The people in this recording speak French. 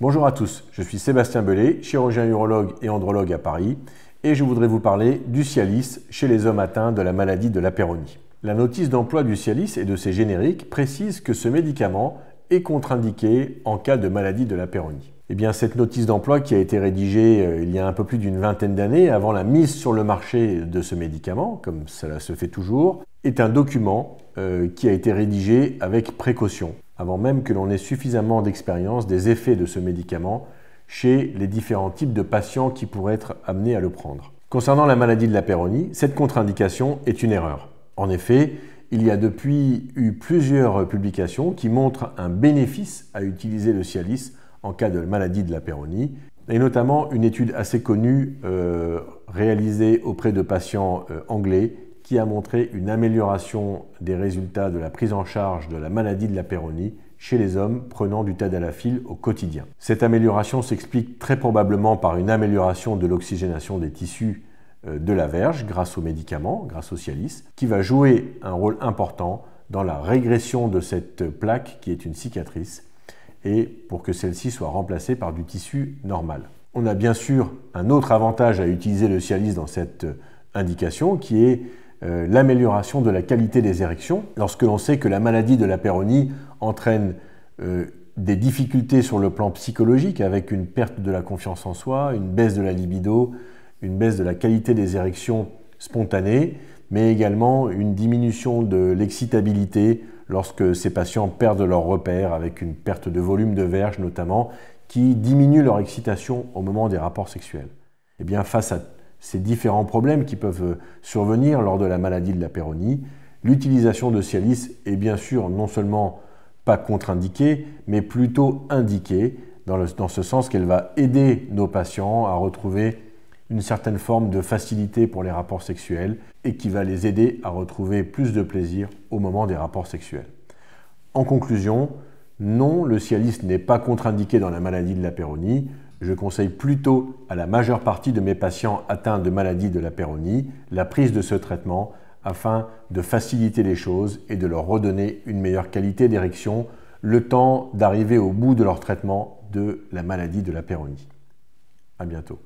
Bonjour à tous, je suis Sébastien Bellet, chirurgien urologue et andrologue à Paris, et je voudrais vous parler du Cialis chez les hommes atteints de la maladie de la Peyronie. La notice d'emploi du Cialis et de ses génériques précise que ce médicament est contre-indiqué en cas de maladie de la Peyronie. Eh bien, cette notice d'emploi qui a été rédigée il y a un peu plus d'une vingtaine d'années avant la mise sur le marché de ce médicament, comme cela se fait toujours, est un document qui a été rédigé avec précaution, avant même que l'on ait suffisamment d'expérience des effets de ce médicament chez les différents types de patients qui pourraient être amenés à le prendre. Concernant la maladie de la Peyronie, cette contre-indication est une erreur. En effet, il y a depuis eu plusieurs publications qui montrent un bénéfice à utiliser le Cialis en cas de maladie de la Peyronie, et notamment une étude assez connue réalisée auprès de patients anglais qui a montré une amélioration des résultats de la prise en charge de la maladie de la Peyronie chez les hommes prenant du tadalafil au quotidien. Cette amélioration s'explique très probablement par une amélioration de l'oxygénation des tissus de la verge grâce aux médicaments, grâce au Cialis, qui va jouer un rôle important dans la régression de cette plaque qui est une cicatrice et pour que celle-ci soit remplacée par du tissu normal. On a bien sûr un autre avantage à utiliser le Cialis dans cette indication qui est l'amélioration de la qualité des érections lorsque l'on sait que la maladie de la Peyronie entraîne des difficultés sur le plan psychologique avec une perte de la confiance en soi, une baisse de la libido, une baisse de la qualité des érections spontanées, mais également une diminution de l'excitabilité lorsque ces patients perdent leurs repères avec une perte de volume de verge notamment qui diminue leur excitation au moment des rapports sexuels. Et bien face à ces différents problèmes qui peuvent survenir lors de la maladie de la Peyronie, l'utilisation de Cialis est bien sûr non seulement pas contre-indiquée, mais plutôt indiquée, dans ce sens qu'elle va aider nos patients à retrouver une certaine forme de facilité pour les rapports sexuels et qui va les aider à retrouver plus de plaisir au moment des rapports sexuels. En conclusion, non, le Cialis n'est pas contre-indiqué dans la maladie de la Peyronie. Je conseille plutôt à la majeure partie de mes patients atteints de maladie de la Peyronie la prise de ce traitement afin de faciliter les choses et de leur redonner une meilleure qualité d'érection le temps d'arriver au bout de leur traitement de la maladie de la Peyronie. À bientôt.